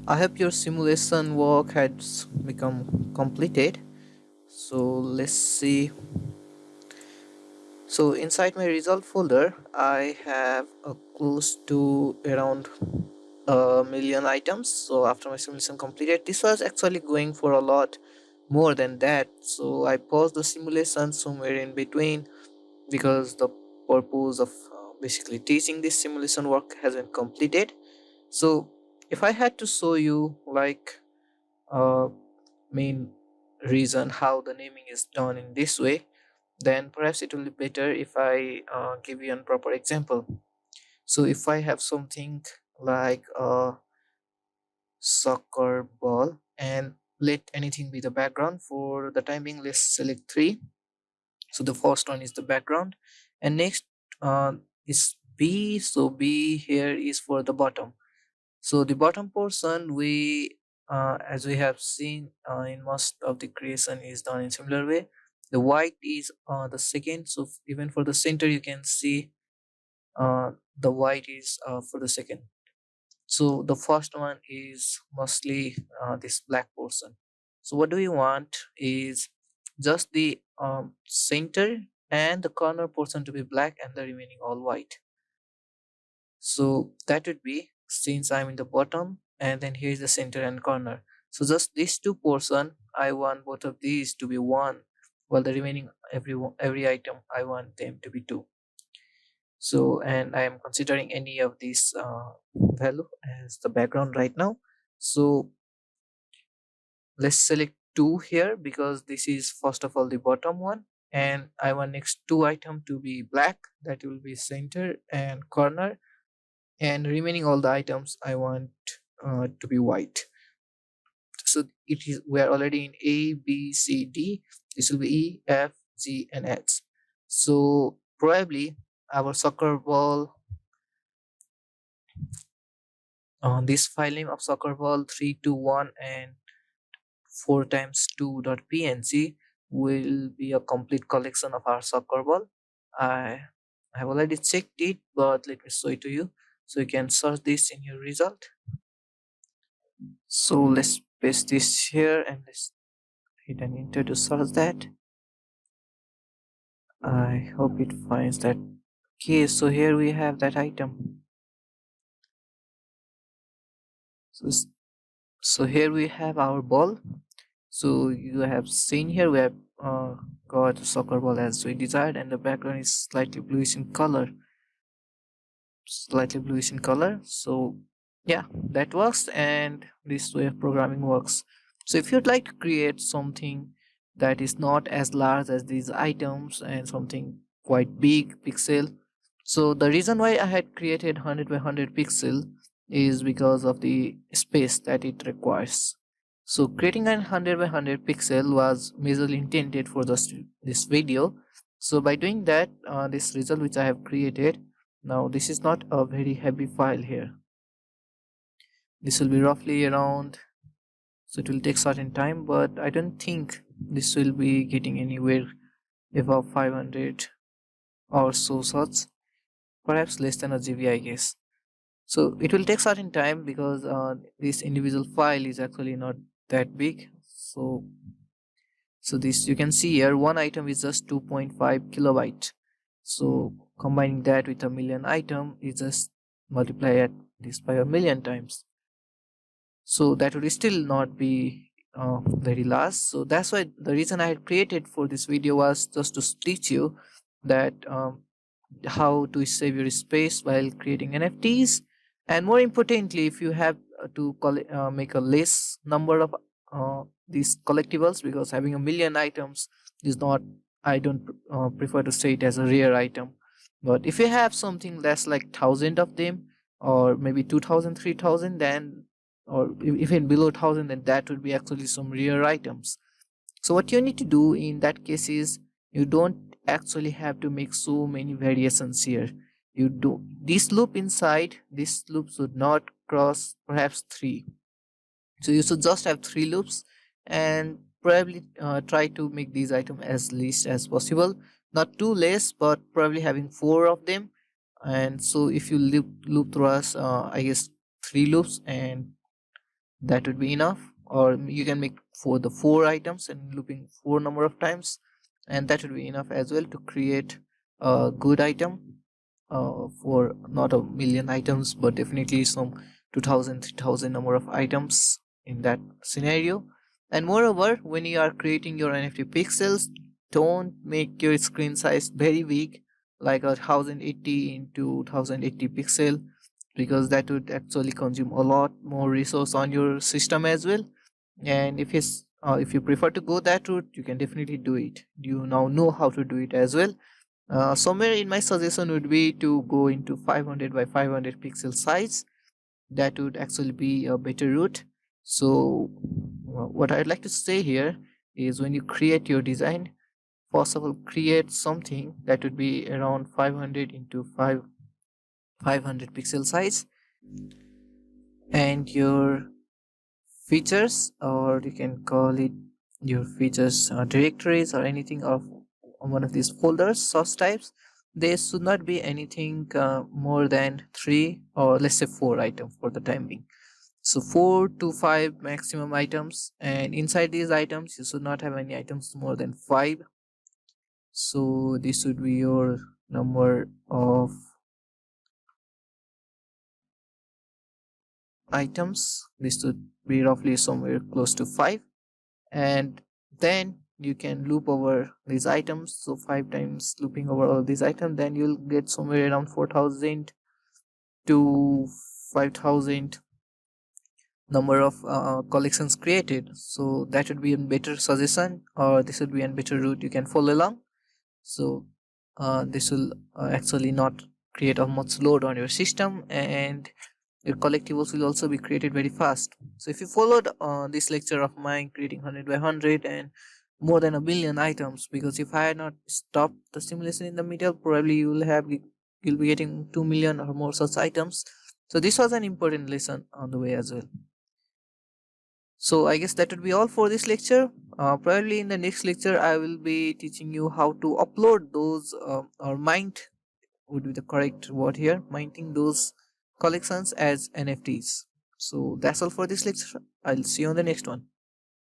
I hope your simulation work has become completed. So let's see. So inside my result folder, I have a close to around a million items. So after my simulation completed, this was actually going for a lot more than that. So I paused the simulation somewhere in between because the purpose of basically teaching this simulation work has been completed. So if I had to show you like a main reason how the naming is done in this way, then perhaps it will be better if I give you a proper example. So if I have something like a soccer ball and let anything be the background, for the time being let's select three. So the first one is the background, and next uh, is B. So B here is for the bottom. So the bottom portion, we as we have seen in most of the creation is done in similar way. The white is the second. So even for the center you can see the white is for the second. So the first one is mostly this black portion. So what do we want is just the center and the corner portion to be black and the remaining all white. So that would be, since I'm in the bottom and then here's the center and corner. So just these two portion, I want both of these to be one, while the remaining every item I want them to be two. So and I am considering any of these value as the background right now. So let's select two here because this is first of all the bottom one, and I want next two item to be black, that will be center and corner, and remaining all the items I want to be white. So it is, we are already in A B C D. This will be E F G and H. So probably our soccer ball, this file name of soccer ball 321 and 4 times 2 dot png will be a complete collection of our soccer ball. I have already checked it, but let me show it to you so you can search this in your result. So let's paste this here and let's hit an enter to search that. I hope it finds that. Okay, so here we have that item. So, so here we have our ball. So you have seen here we have got a soccer ball as we desired, and the background is slightly bluish in color. So yeah, that works, and this way of programming works. So if you'd like to create something that is not as large as these items and something quite big pixel, so the reason why I had created 100 by 100 pixel is because of the space that it requires. So creating a 100 by 100 pixel was majorly intended for this video. So by doing that, this result which I have created, now this is not a very heavy file here. This will be roughly around, so it will take certain time, but I don't think this will be getting anywhere above 500 or so such, perhaps less than a GB I guess. So it will take certain time because this individual file is actually not that big. So this, you can see here, one item is just 2.5 kilobyte. So combining that with a million item is just multiply at this by a million times. So that would still not be very large. So that's why the reason I had created for this video was just to teach you that how to save your space while creating NFTs, and more importantly, if you have make a less number of these collectibles, because having a million items is not, I don't prefer to say it as a rare item, but if you have something less like thousand of them, or maybe 2000, 3000, then or even below 1000, then that would be actually some rare items. So what you need to do in that case is, you don't actually have to make so many variations here. You do this loop inside, this loop should not cross perhaps three. So you should just have three loops, and probably try to make these items as least as possible, not too less, but probably having four of them. And so if you loop through us, I guess three loops, and that would be enough. Or you can make for the four items and looping four number of times, and that would be enough as well to create a good item, for not a million items but definitely some 2000 3000 number of items in that scenario. And moreover, when you are creating your NFT pixels, don't make your screen size very big, like a 1080 into 1080 pixel, because that would actually consume a lot more resource on your system as well. And if you prefer to go that route, you can definitely do it. You now know how to do it as well. Somewhere in my suggestion would be to go into 500 by 500 pixel size. That would actually be a better route. So what I'd like to say here is, when you create your design, first of all create something that would be around 500 into 500 pixel size, and your features, or you can call it your features directories or anything of one of these folders source types, there should not be anything more than three, or let's say four items for the time being. So four to five maximum items, and inside these items you should not have any items more than five. So this would be your number of items. This would be roughly somewhere close to five. And then you can loop over these items, so five times looping over all these items, then you'll get somewhere around 4000 to 5000 number of collections created. So that would be a better suggestion, or this would be a better route you can follow along. So this will actually not create a much load on your system, and your collectibles will also be created very fast. So if you followed this lecture of mine, creating 100 by 100 and more than a billion items, because if I had not stopped the simulation in the middle, probably you'll be getting 2 million or more such items. So this was an important lesson on the way as well. So I guess that would be all for this lecture. Probably in the next lecture I will be teaching you how to upload those, or mint would be the correct word here, minting those collections as NFTs. So that's all for this lecture. I'll see you on the next one.